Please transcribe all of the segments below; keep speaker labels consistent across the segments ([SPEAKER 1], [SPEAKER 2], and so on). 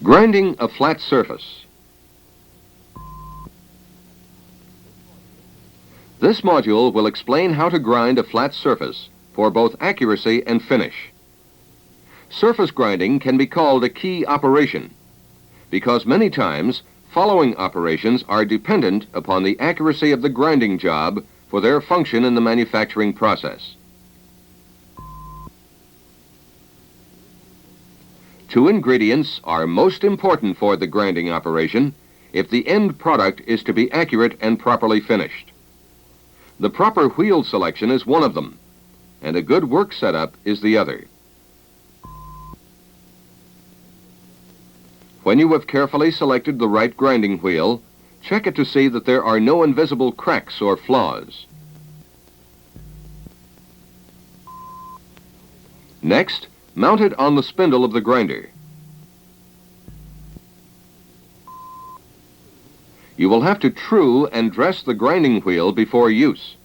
[SPEAKER 1] Grinding a flat surface. This module will explain how to grind a flat surface for both accuracy and finish. Surface grinding can be called a key operation because many times following operations are dependent upon the accuracy of the grinding job for their function in the manufacturing process. Two ingredients are most important for the grinding operation if the end product is to be accurate and properly finished. The proper wheel selection is one of them, and a good work setup is the other. When you have carefully selected the right grinding wheel, check it to see that there are no invisible cracks or flaws. Next, mount it on the spindle of the grinder. You will have to true and dress the grinding wheel before use.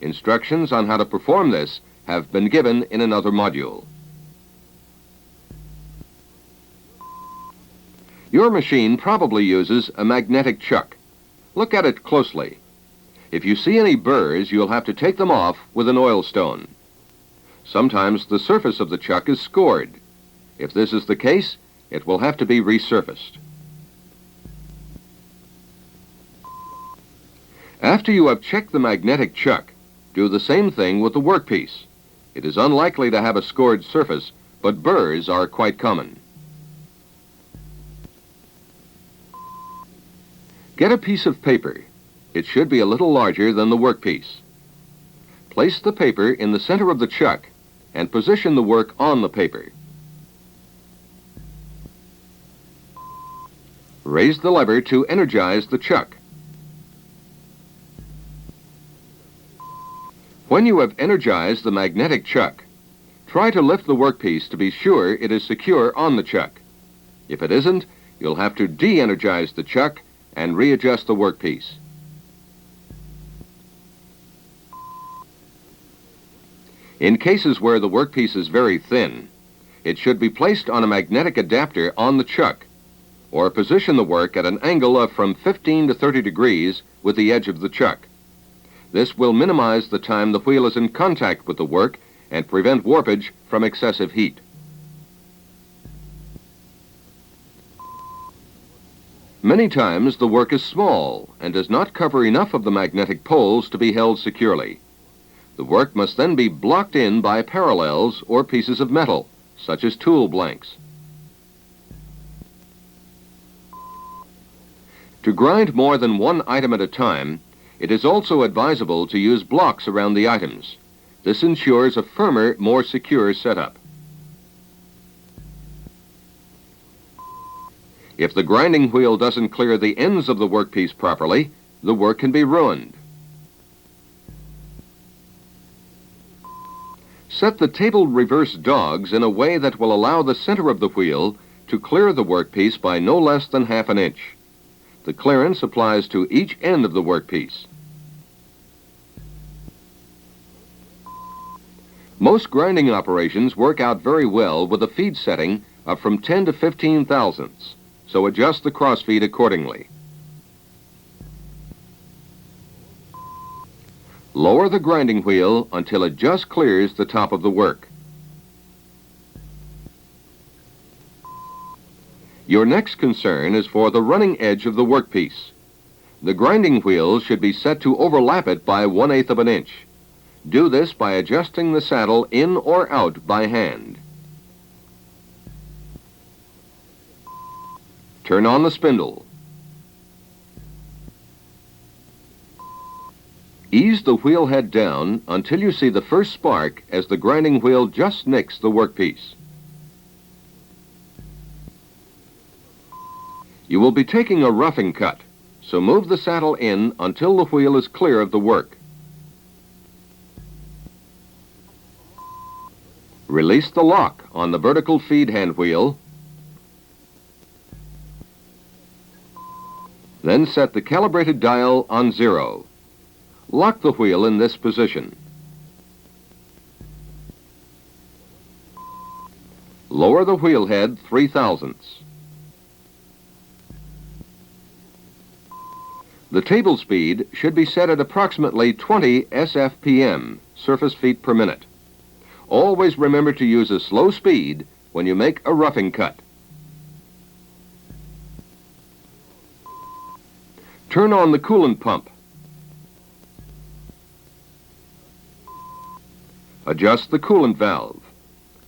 [SPEAKER 1] Instructions on how to perform this have been given in another module. Your machine probably uses a magnetic chuck. Look at it closely. If you see any burrs, you'll have to take them off with an oil stone. Sometimes the surface of the chuck is scored. If this is the case, it will have to be resurfaced. After you have checked the magnetic chuck, do the same thing with the workpiece. It is unlikely to have a scored surface, but burrs are quite common. Get a piece of paper. It should be a little larger than the workpiece. Place the paper in the center of the chuck and position the work on the paper. Raise the lever to energize the chuck. When you have energized the magnetic chuck, try to lift the workpiece to be sure it is secure on the chuck. If it isn't, you'll have to de-energize the chuck and readjust the workpiece. In cases where the workpiece is very thin, it should be placed on a magnetic adapter on the chuck, or position the work at an angle of from 15 to 30 degrees with the edge of the chuck. This will minimize the time the wheel is in contact with the work and prevent warpage from excessive heat. Many times the work is small and does not cover enough of the magnetic poles to be held securely. The work must then be blocked in by parallels or pieces of metal, such as tool blanks. To grind more than one item at a time, it is also advisable to use blocks around the items. This ensures a firmer, more secure setup. If the grinding wheel doesn't clear the ends of the workpiece properly, the work can be ruined. Set the table reverse dogs in a way that will allow the center of the wheel to clear the workpiece by no less than ½ an inch. The clearance applies to each end of the workpiece. Most grinding operations work out very well with a feed setting of from 10 to 15 thousandths, so adjust the crossfeed accordingly. Lower the grinding wheel until it just clears the top of the work. Your next concern is for the running edge of the workpiece. The grinding wheel should be set to overlap it by 1/8 of an inch. Do this by adjusting the saddle in or out by hand. Turn on the spindle. Ease the wheel head down until you see the first spark as the grinding wheel just nicks the workpiece. You will be taking a roughing cut, so move the saddle in until the wheel is clear of the work. Release the lock on the vertical feed hand wheel. Then set the calibrated dial on 0. Lock the wheel in this position. Lower the wheel head 3 thousandths. The table speed should be set at approximately 20 SFPM, surface feet per minute. Always remember to use a slow speed when you make a roughing cut. Turn on the coolant pump. Adjust the coolant valve.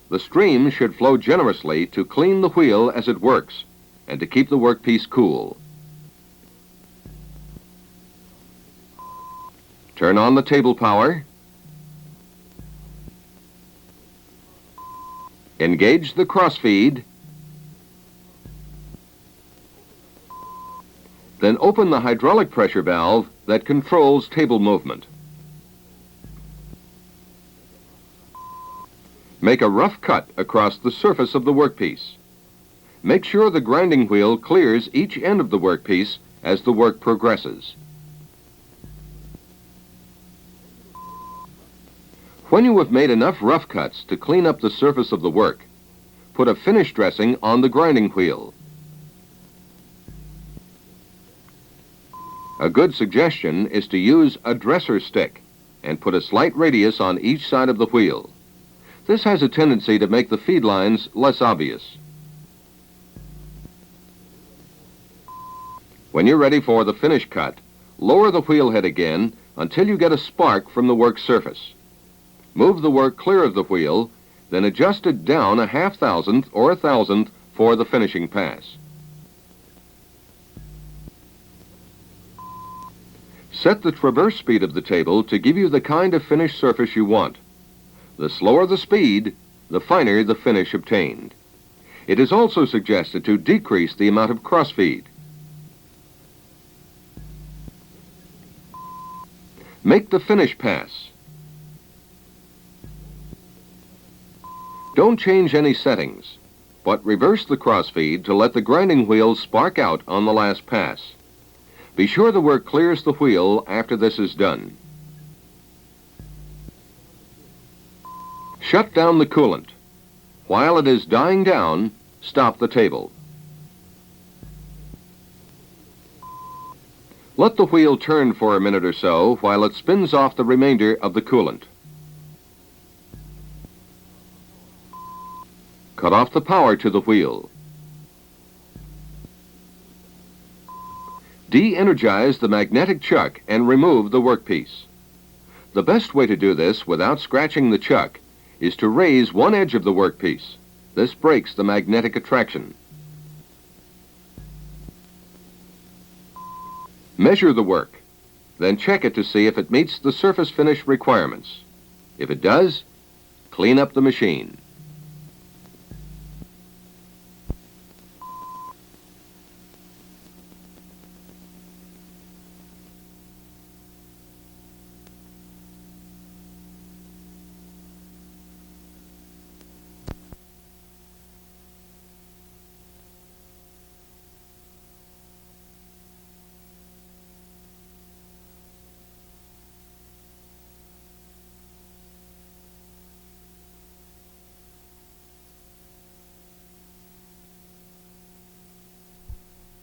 [SPEAKER 1] The stream should flow generously to clean the wheel as it works and to keep the workpiece cool. Turn on the table power. Engage the crossfeed. Then open the hydraulic pressure valve that controls table movement. Make a rough cut across the surface of the workpiece. Make sure the grinding wheel clears each end of the workpiece as the work progresses. When you have made enough rough cuts to clean up the surface of the work, put a finish dressing on the grinding wheel. A good suggestion is to use a dresser stick and put a slight radius on each side of the wheel. This has a tendency to make the feed lines less obvious. When you're ready for the finish cut, lower the wheel head again until you get a spark from the work surface. Move the work clear of the wheel, then adjust it down a 1/2,000th or 1,000th for the finishing pass. Set the traverse speed of the table to give you the kind of finished surface you want. The slower the speed, the finer the finish obtained. It is also suggested to decrease the amount of crossfeed. Make the finish pass. Don't change any settings, but reverse the crossfeed to let the grinding wheel spark out on the last pass. Be sure the work clears the wheel after this is done. Shut down the coolant. While it is dying down, stop the table. Let the wheel turn for a minute or so while it spins off the remainder of the coolant. Cut off the power to the wheel. De-energize the magnetic chuck and remove the workpiece. The best way to do this without scratching the chuck is to raise one edge of the workpiece. This breaks the magnetic attraction. Measure the work, then check it to see if it meets the surface finish requirements. If it does, clean up the machine.